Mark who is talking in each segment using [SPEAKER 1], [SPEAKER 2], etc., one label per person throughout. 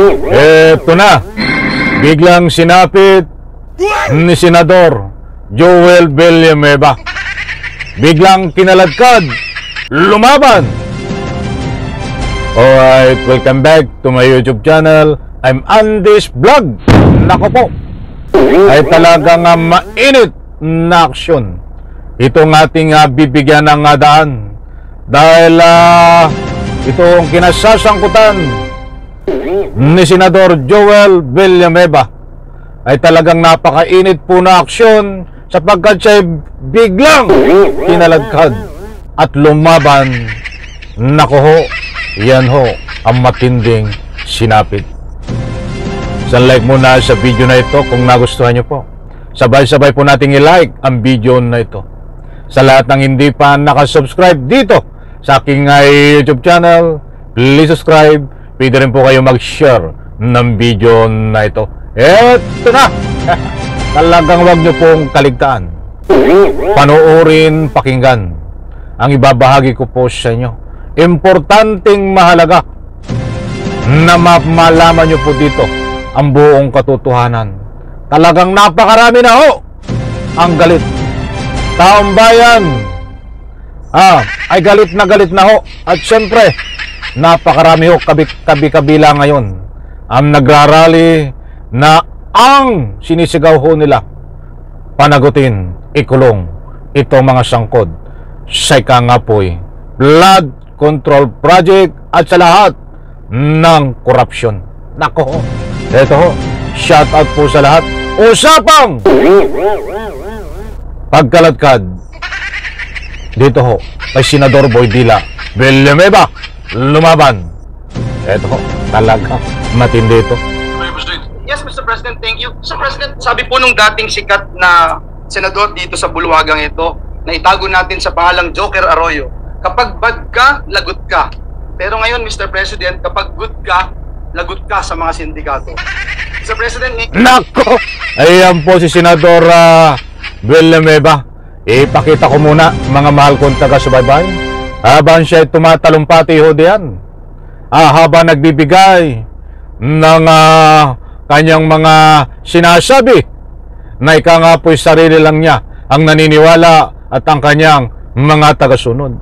[SPEAKER 1] Eto na, biglang sinapit ni Senador Joel Villanueva. Biglang kinaladkad, lumaban. Alright, welcome back to my YouTube channel. I'm Andy's Vlog. Nako po, ay talagang mainit na aksyon itong ating bibigyan ng daan. Dahil itong kinasasangkutan ni Senador Joel Villanueva ay talagang napakainit po na aksyon sapagkat siya biglang kinaladkad at lumaban. Nako ho, yan ho ang matinding sinapit. Isang like muna sa video na ito kung nagustuhan nyo po. Sabay-sabay po nating i-like ang video na ito. Sa lahat ng hindi pa nakasubscribe dito sa aking YouTube channel, please subscribe. Pwede rin po kayo mag-share ng video na ito. Eto na! Talagang wag nyo pong kaligtaan. Panoorin, pakinggan ang ibabahagi ko po sa inyo. Importanteng mahalaga na malaman nyo po dito ang buong katotohanan. Talagang napakarami na ho ang galit. Taong bayan ay galit na ho. At syempre, napakarami ho kabi-kabila ngayon ang nagrarally na ang sinisigaw ho nila panagutin, ikulong itong mga sangkot sa ikangapoy blood control project at sa lahat ng korupsyon. Nako ho, eto ho, shout out po sa lahat. Usapang pagkaladkad dito ho kay Senador Boydila Villanueva, lumaban. Eto ho, talagang matindi ito.
[SPEAKER 2] Yes, Mr. President, thank you. Mr. President, sabi po nung dating sikat na senador dito sa bulwagang ito, na itago natin sa pangalang Joker Arroyo, kapag bad ka, lagot ka. Pero ngayon, Mr. President, kapag good ka, lagot ka sa mga sindikato. Mr. President,
[SPEAKER 1] nako! Ayan po si Senador Villanueva. Ipakita ko muna, mga mahal kong taga-subaybay, habang siya tumatalumpati ho diyan, habang nagbibigay ng kanyang mga sinasabi na ika nga po'y sarili lang niya ang naniniwala at ang kanyang mga tagasunod,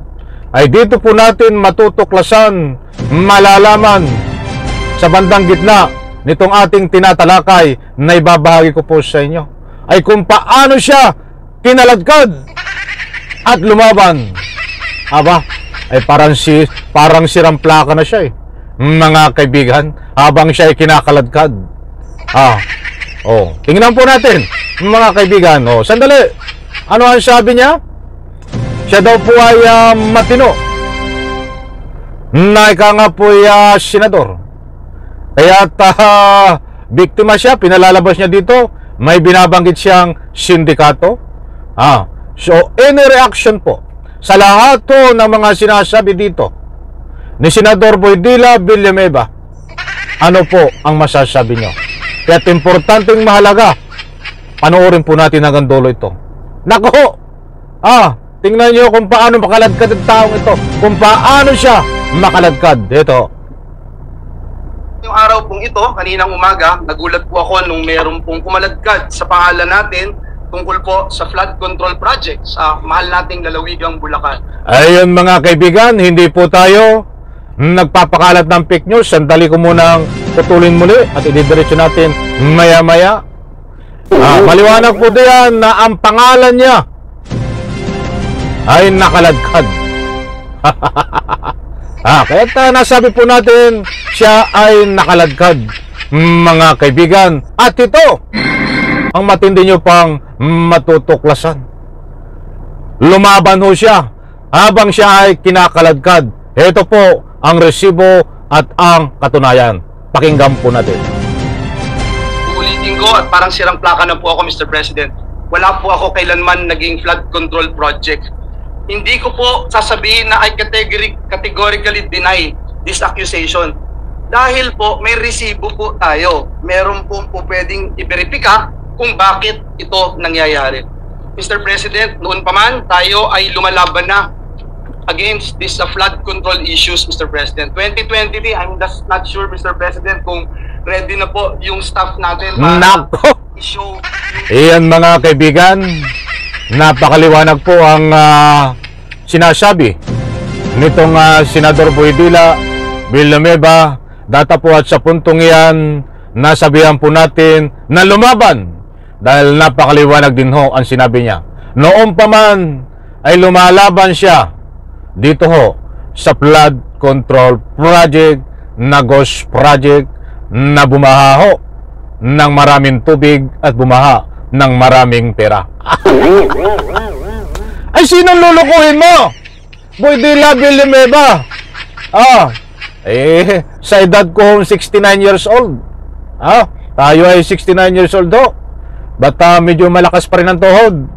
[SPEAKER 1] ay dito po natin matutuklasan, malalaman sa bandang gitna nitong ating tinatalakay na ibabahagi ko po sa inyo ay kung paano siya kinaladkad at lumaban. Aba, ay parang siramplaka na siya mga kaibigan, habang siya ay kinakaladkad. Tingnan po natin mga kaibigan. Sandali, ano ang sabi niya? Siya daw po ay matino na ika nga po ay senador. Kaya't biktima siya, pinalalabas niya dito, may binabanggit siyang sindikato. So any reaction po sa lahat po ng mga sinasabi dito ni Senador Boydila Villanueva, ano po ang masasabi nyo? Kaya't importanteng mahalaga, panoorin po natin hanggang dulo ito. Nako! Tingnan nyo kung paano makaladkad ang taong ito, kung paano siya makaladkad. Ito.
[SPEAKER 2] Yung araw pong ito, kaninang umaga, nagulat po ako nung meron pong kumaladkad sa pangalan natin tungkol po sa flood control project sa mahal nating lalawigang Bulacan.
[SPEAKER 1] Ayun mga kaibigan, hindi po tayo nagpapakalat ng fake news. Sandali ko munang putulin muli at ididiretso natin maya-maya. Maliwanag po diyan na ang pangalan niya ay nakaladkad. Kaya nasabi po natin siya ay nakaladkad, mga kaibigan. At ito ang matindi nyo pang matutuklasan. Lumaban ho siya habang siya ay kinakaladkad. Ito po ang resibo at ang katunayan. Pakinggan po natin.
[SPEAKER 2] Uulitin ko at parang sirang plaka na po ako, Mr. President. Wala po ako kailanman naging flood control project. Hindi ko po sasabihin na I categorically deny this accusation. Dahil po may resibo po tayo. Meron po pwedeng i-verifika kung bakit ito nangyayari. Mr. President, noon pa man tayo ay lumalaban na against this flood control issues, Mr. President. 2023, I'm just not sure, Mr. President, kung ready na po yung staff natin para
[SPEAKER 1] Nako!
[SPEAKER 2] i-show yung
[SPEAKER 1] Iyan mga kaibigan, napakaliwanag po ang sinasabi nitong Senador Boydila Villanueva. Data po at sa puntong iyan, nasabihan po natin na lumaban dahil napakaliwanag din ho ang sinabi niya. Noon pa man ay lumalaban siya dito ho sa flood control project na ghost project na bumaha ho ng maraming tubig at bumaha ng maraming pera. Ay, sinong lulukuhin mo? Boydila Villanueva. Sa edad ko 69 years old. Tayo ay 69 years old ho. Ba't medyo malakas pa rin ang tuhod?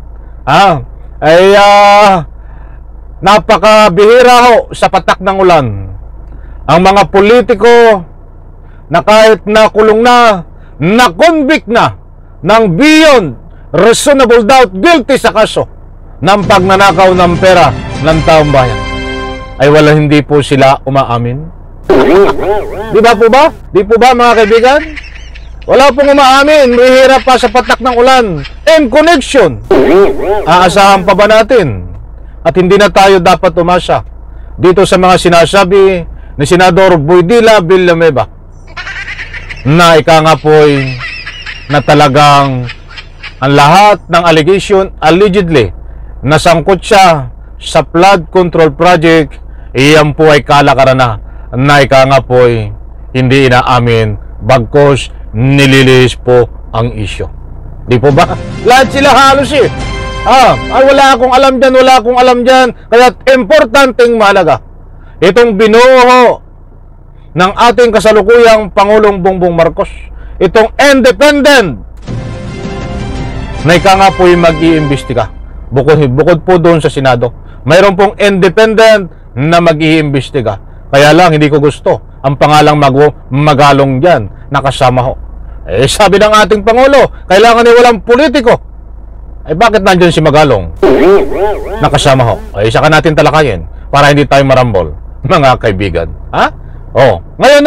[SPEAKER 1] Napakabihira ho sa patak ng ulan. Ang mga politiko na kahit nakulong na convict na ng beyond reasonable doubt, guilty sa kaso ng pagnanakaw ng pera ng taong bayan, ay hindi po sila umaamin. Di ba po ba? Di po ba mga kaibigan? Wala pong umaamin. Mahirap pa sa patak ng ulan. And connection. Aasahan pa ba natin? At hindi na tayo dapat umasa dito sa mga sinasabi ni Senador Boydila Villanueva na ika nga po'y na talagang ang lahat ng allegation allegedly nasangkot siya sa flood control project, iyan po ay kalakaran na ika nga po'y hindi inaamin bagkos nililihis po ang isyo. Di po ba? Lahat sila halos wala akong alam dyan, kaya importanteng mahalaga itong binuho ng ating kasalukuyang Pangulong Bongbong Marcos, itong independent na ika nga po'y mag-iimbestiga. Bukod po doon sa Senado, mayroon pong independent na mag-iimbestiga. Kaya lang hindi ko gusto ang pangalang Magalong dyan nakasama ho. Sabi ng ating Pangulo, kailangan ay walang politiko. Bakit nandyan si Magalong nakasama ho? Saka natin talakayin para hindi tayo marambol, mga kaibigan. Ngayon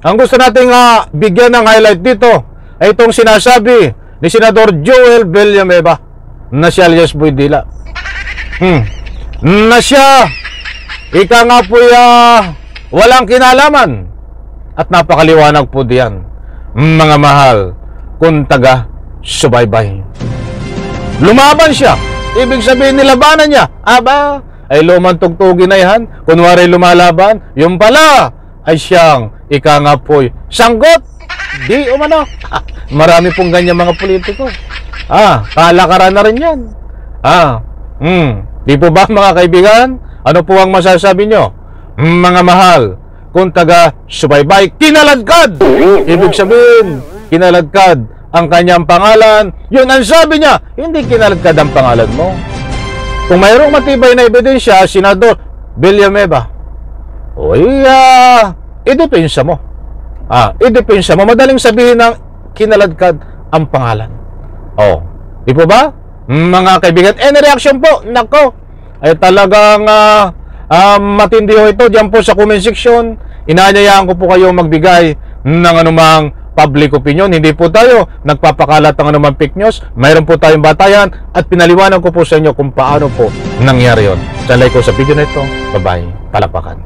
[SPEAKER 1] ang gusto nating bigyan ng highlight dito ay itong sinasabi ni Senador Joel Villanueva na si alias Boydila. Na siya ika nga po walang kinalaman at napakaliwanag po diyan, mga mahal, kung taga subaybay. Lumaban siya, ibig sabihin nilabanan niya. Ay lumang tugtugin na yan, kunwari lumalaban, yung pala ay siyang ika nga po'y sanggot. Di umano. Marami pong ganyan mga politiko. Kalakaran na rin yan. Di po ba mga kaibigan? Ano po ang masasabi nyo? Mga mahal, kung taga subaybay, kinaladkad. Ibig sabihin, kinaladkad ang kanyang pangalan. Yun ang sabi niya, hindi kinaladkad ang pangalan mo. Kung mayroong matibay na ebidensya, Senador Villanueva, idepensa mo. Idepensa mo. Madaling sabihin ng kinaladkad ang pangalan. Di po ba? Mga kaibigan, any reaction po? Nako, ay talagang matindi ho ito. Diyan po sa comment section, inaanyayaan ko po kayo magbigay ng anumang public opinion. Hindi po tayo nagpapakalat ng anumang fake news. Mayroon po tayong batayan at pinaliwanag ko po sa inyo kung paano po nangyari yon. Sa like ko sa video na ito. Bye-bye. Palapakan.